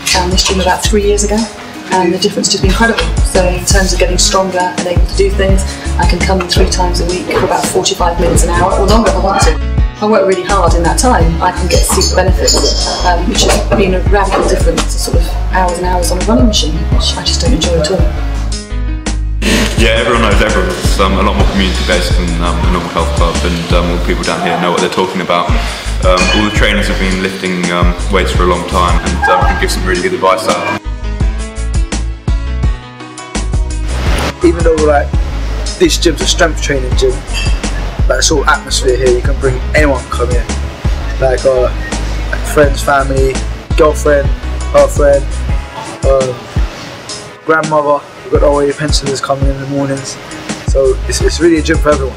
found this gym about 3 years ago, and the difference has been incredible. So in terms of getting stronger and able to do things, I can come in 3 times a week for about 45 minutes an hour, or longer if I want to. If I work really hard in that time, I can get super benefits, which has been a radical difference to sort of hours and hours on a running machine, which I just don't enjoy at all. Yeah, everyone knows everyone. It's a lot more community-based than a normal health club, and all the people down here know what they're talking about. All the trainers have been lifting weights for a long time, and can give some really good advice out. Even though like this gym's a strength training gym, like this whole atmosphere here, you can bring anyone to come here. Like friends, family, girlfriend, girlfriend, grandmother. We've got all your pensioners coming in the mornings, so it's really a gym for everyone.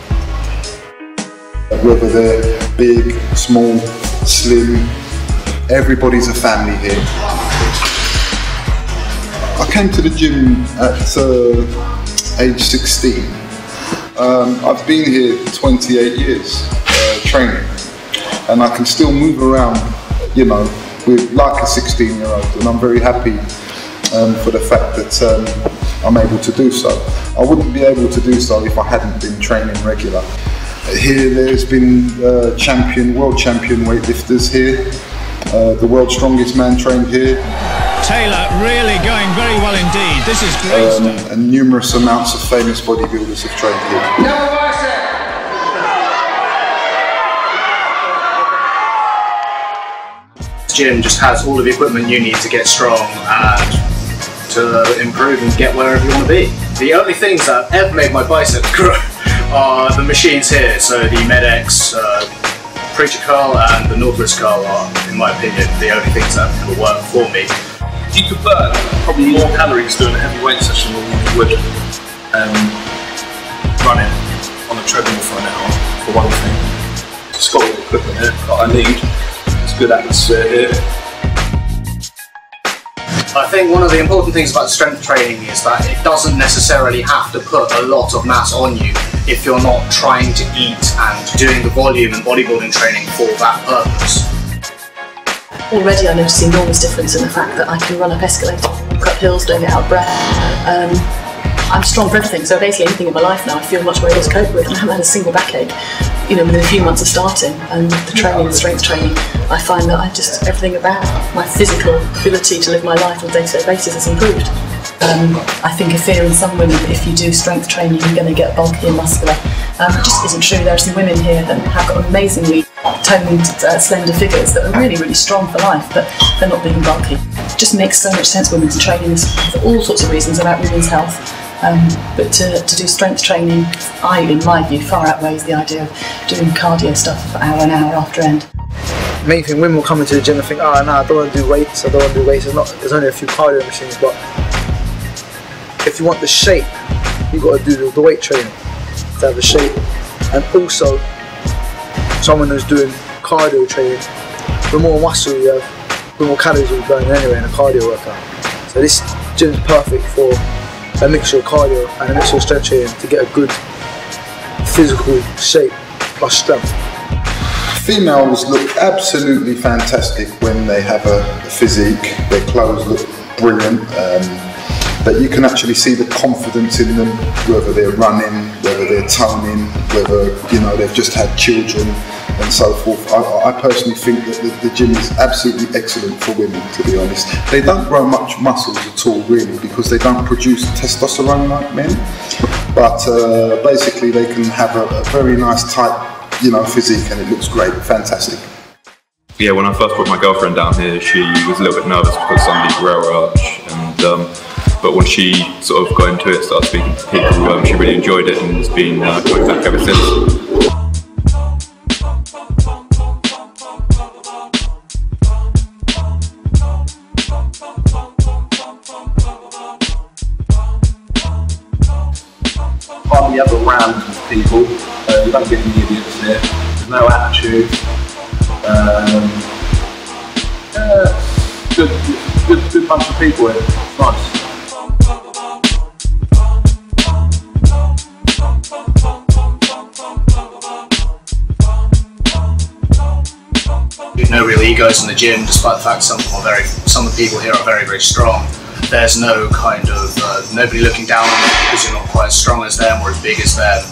Whether they're big, small, slim, everybody's a family here. I came to the gym at age 16. I've been here 28 years training, and I can still move around, you know, with like a 16-year-old, and I'm very happy for the fact that I'm able to do so. I wouldn't be able to do so if I hadn't been training regular. Here there's been world champion weightlifters here. The world's strongest man trained here. Taylor really going very well indeed. This is great stuff. And numerous amounts of famous bodybuilders have trained here. This gym just has all of the equipment you need to get strong and to improve and get wherever you want to be. The only things that have ever made my biceps grow are the machines here. So the MedX, Preacher Curl and the Northwest Curl are, in my opinion, the only things that have ever worked for me. You could burn probably more calories doing a heavy weight session than you would running on a treadmill for an hour, for one thing. It's got all the equipment here that I need. It's good atmosphere here. I think one of the important things about strength training is that it doesn't necessarily have to put a lot of mass on you if you're not trying to eat and doing the volume and bodybuilding training for that purpose. Already I notice enormous difference in the fact that I can run up escalators, walk up hills, don't get out of breath. I'm strong for everything, so basically anything in my life now I feel much more able to cope with, and I haven't had a single backache. You know, within a few months of starting, and the training, the strength training, I find that everything about my physical ability to live my life on a day-to-day basis has improved. I think a fear in some women that if you do strength training you're going to get bulky and muscular. It just isn't true. There are some women here that have got amazingly toned, slender figures that are really, really strong for life, but they're not big and bulky. It just makes so much sense women's training for all sorts of reasons about women's health. But to do strength training, in my view, far outweighs the idea of doing cardio stuff for hour and hour after end. The main thing, women will come into the gym and think, oh no, I don't want to do weights, there's only a few cardio machines, but if you want the shape, you've got to do the weight training to have the shape. And also, someone who's doing cardio training, the more muscle you have, the more calories you'll be burning anyway in a cardio workout. So this gym is perfect for a mixture of cardio and a mixture of strength training to get a good physical shape plus strength. Females look absolutely fantastic when they have a physique. Their clothes look brilliant, but you can actually see the confidence in them, whether they're running, whether they're toning, whether they've just had children and so forth. I personally think that the gym is absolutely excellent for women, to be honest. They don't grow much muscles at all really because they don't produce testosterone like men, but basically they can have a very nice tight physique and it looks great, fantastic. Yeah, when I first brought my girlfriend down here, she was a little bit nervous to put somebody to rail arch, but when she sort of got into it, started speaking to people, she really enjoyed it and has been coming back ever since. Hardly ever random people, you don't get any idiots here, there's no attitude. Good bunch of people here, nice. We've no real egos in the gym, despite the fact some of the people here are very, very strong. There's no kind of nobody looking down on you because you're not quite as strong as them or as big as them.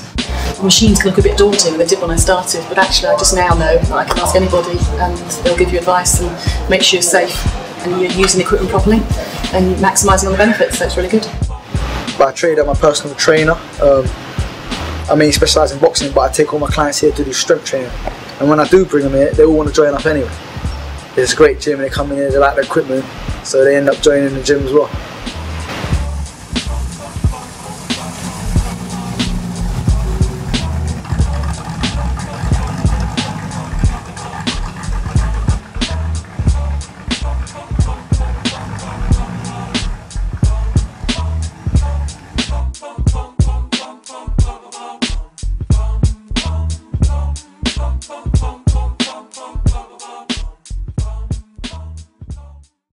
Machines can look a bit daunting, and they did when I started, but actually I just now know that I can ask anybody and they'll give you advice and make sure you're safe and you're using the equipment properly and maximising on the benefits, so it's really good. But I trained at my personal trainer. I mainly specialise in boxing, but I take all my clients here to do strength training. And when I do bring them here, they all want to join up anyway. It's a great gym, and they come in here, they like the equipment, so they end up joining the gym as well.